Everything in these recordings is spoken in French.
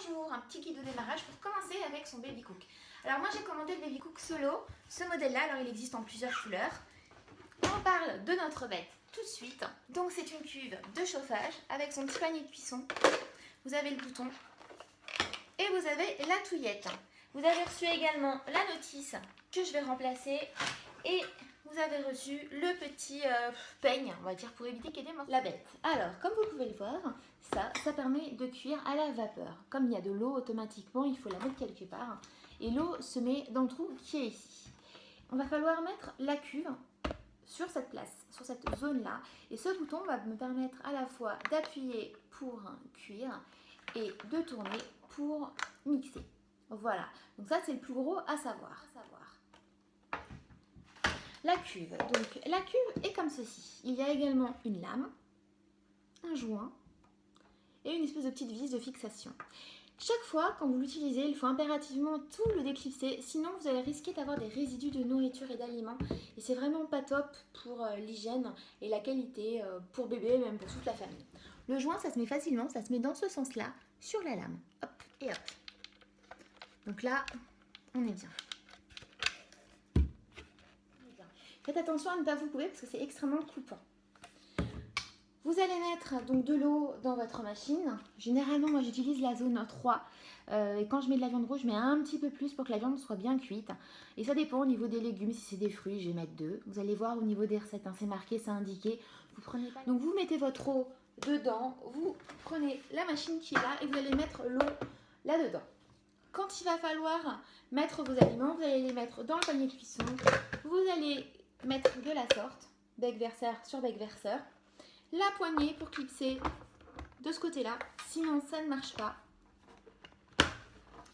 Bonjour, un petit guide de démarrage pour commencer avec son Baby Cook. Alors moi j'ai commandé le Baby Cook Solo, ce modèle là, alors il existe en plusieurs couleurs. On parle de notre bête tout de suite. Donc c'est une cuve de chauffage avec son petit panier de cuisson. Vous avez le bouton et vous avez la touillette. Vous avez reçu également la notice que je vais remplacer et vous avez reçu le petit peigne, on va dire, pour éviter qu'il y ait des morceaux. La bête. Alors, comme vous pouvez le voir, ça permet de cuire à la vapeur. Comme il y a de l'eau automatiquement, il faut la mettre quelque part. Et l'eau se met dans le trou qui est ici. On va falloir mettre la cuve sur cette place, sur cette zone-là. Et ce bouton va me permettre à la fois d'appuyer pour cuire et de tourner pour mixer. Voilà, donc ça c'est le plus gros à savoir. La cuve, donc la cuve est comme ceci. Il y a également une lame, un joint et une espèce de petite vis de fixation. Chaque fois quand vous l'utilisez, il faut impérativement tout le déclipser, sinon vous allez risquer d'avoir des résidus de nourriture et d'aliments et c'est vraiment pas top pour l'hygiène et la qualité pour bébé, même pour toute la famille. Le joint, ça se met facilement, ça se met dans ce sens-là, sur la lame. Hop et hop. Donc là, on est bien. Faites attention à ne pas vous couper parce que c'est extrêmement coupant. Vous allez mettre donc de l'eau dans votre machine. Généralement, moi j'utilise la zone 3. Et quand je mets de la viande rouge, je mets un petit peu plus pour que la viande soit bien cuite. Et ça dépend au niveau des légumes. Si c'est des fruits, je vais mettre 2. Vous allez voir au niveau des recettes, hein, c'est marqué, c'est indiqué. Vous prenez pas... Donc vous mettez votre eau dedans. Vous prenez la machine qui est là et vous allez mettre l'eau là-dedans. Quand il va falloir mettre vos aliments, vous allez les mettre dans le panier de cuisson. Vous allez mettre de la sorte, bec verseur sur bec verseur. La poignée pour clipser de ce côté-là, sinon ça ne marche pas.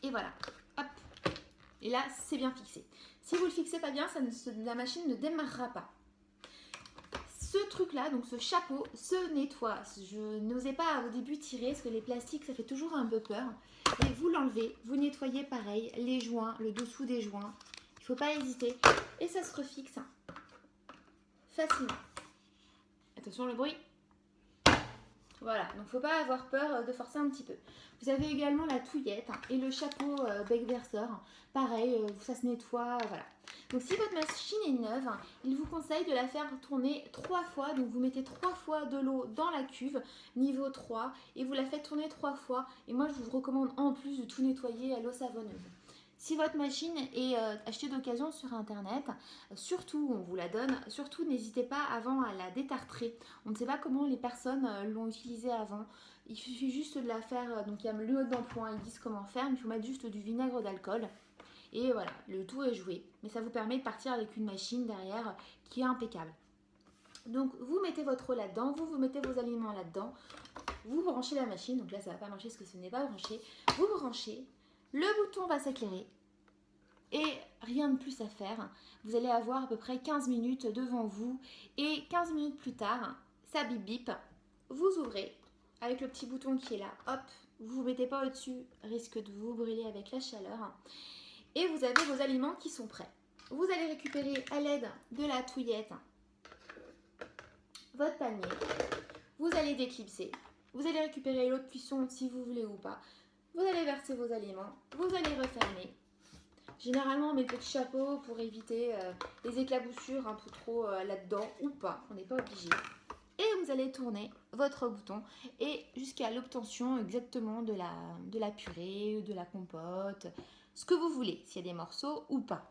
Et voilà, hop. Et là, c'est bien fixé. Si vous ne le fixez pas bien, la machine ne démarrera pas. Ce truc-là, donc ce chapeau, se nettoie. Je n'osais pas au début tirer parce que les plastiques, ça fait toujours un peu peur. Et vous l'enlevez, vous nettoyez pareil, les joints, le dessous des joints. Il ne faut pas hésiter. Et ça se refixe facilement. Attention le bruit. Voilà, donc il ne faut pas avoir peur de forcer un petit peu. Vous avez également la touillette et le chapeau bec verseur. Pareil, ça se nettoie, voilà. Donc si votre machine est neuve, il vous conseille de la faire tourner 3 fois. Donc vous mettez 3 fois de l'eau dans la cuve, niveau 3, et vous la faites tourner 3 fois. Et moi, je vous recommande en plus de tout nettoyer à l'eau savonneuse. Si votre machine est achetée d'occasion sur internet, surtout, on vous la donne, surtout n'hésitez pas avant à la détartrer. On ne sait pas comment les personnes l'ont utilisée avant. Il suffit juste de la faire, donc il y a le mode d'emploi, ils disent comment faire, mais il faut mettre juste du vinaigre d'alcool. Et voilà, le tout est joué. Mais ça vous permet de partir avec une machine derrière qui est impeccable. Donc vous mettez votre eau là-dedans, vous mettez vos aliments là-dedans, vous branchez la machine, donc là ça ne va pas marcher parce que ce n'est pas branché. Vous branchez. Le bouton va s'éclairer et rien de plus à faire. Vous allez avoir à peu près 15 minutes devant vous et 15 minutes plus tard, ça bip bip. Vous ouvrez avec le petit bouton qui est là, hop, vous ne vous mettez pas au-dessus, risque de vous brûler avec la chaleur. Et vous avez vos aliments qui sont prêts. Vous allez récupérer à l'aide de la touillette votre panier. Vous allez déclipser. Vous allez récupérer l'eau de cuisson si vous voulez ou pas. Vous allez verser vos aliments, vous allez refermer. Généralement, on met le petit chapeau pour éviter les éclaboussures un peu trop là-dedans ou pas, on n'est pas obligé. Et vous allez tourner votre bouton et jusqu'à l'obtention exactement de la purée, de la compote, ce que vous voulez, s'il y a des morceaux ou pas.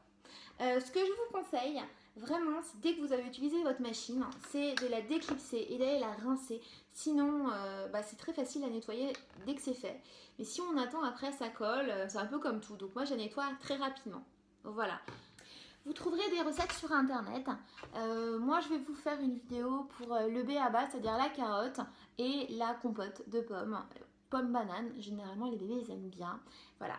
Ce que je vous conseille, vraiment, dès que vous avez utilisé votre machine, c'est de la déclipser et d'aller la rincer. Sinon, c'est très facile à nettoyer dès que c'est fait. Mais si on attend après, ça colle. C'est un peu comme tout. Donc moi, je la nettoie très rapidement. Voilà. Vous trouverez des recettes sur internet. Moi, je vais vous faire une vidéo pour le b.a.-ba, c'est-à-dire la carotte et la compote de pommes. Pommes bananes. Généralement, les bébés, ils aiment bien. Voilà.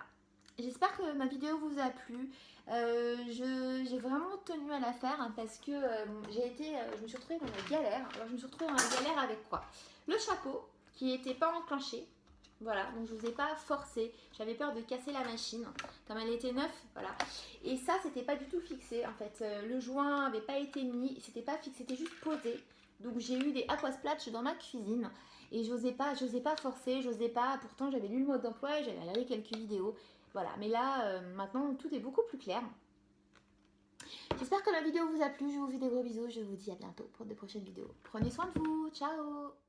J'espère que ma vidéo vous a plu. J'ai vraiment tenu à la faire hein, parce que je me suis retrouvée dans la galère. Alors je me suis retrouvée dans la galère avec quoi? Le chapeau qui n'était pas enclenché. Voilà, donc je ne vous ai pas forcé. J'avais peur de casser la machine. Comme elle était neuve, voilà. Et ça, c'était pas du tout fixé en fait. Le joint n'avait pas été mis, c'était pas fixé, c'était juste posé. Donc j'ai eu des aquasplatch dans ma cuisine. et j'osais pas forcer, j'osais pas, pourtant j'avais lu le mode d'emploi et j'avais regardé quelques vidéos. Voilà, mais là, maintenant, tout est beaucoup plus clair. J'espère que la vidéo vous a plu, je vous fais des gros bisous, je vous dis à bientôt pour de prochaines vidéos. Prenez soin de vous, ciao!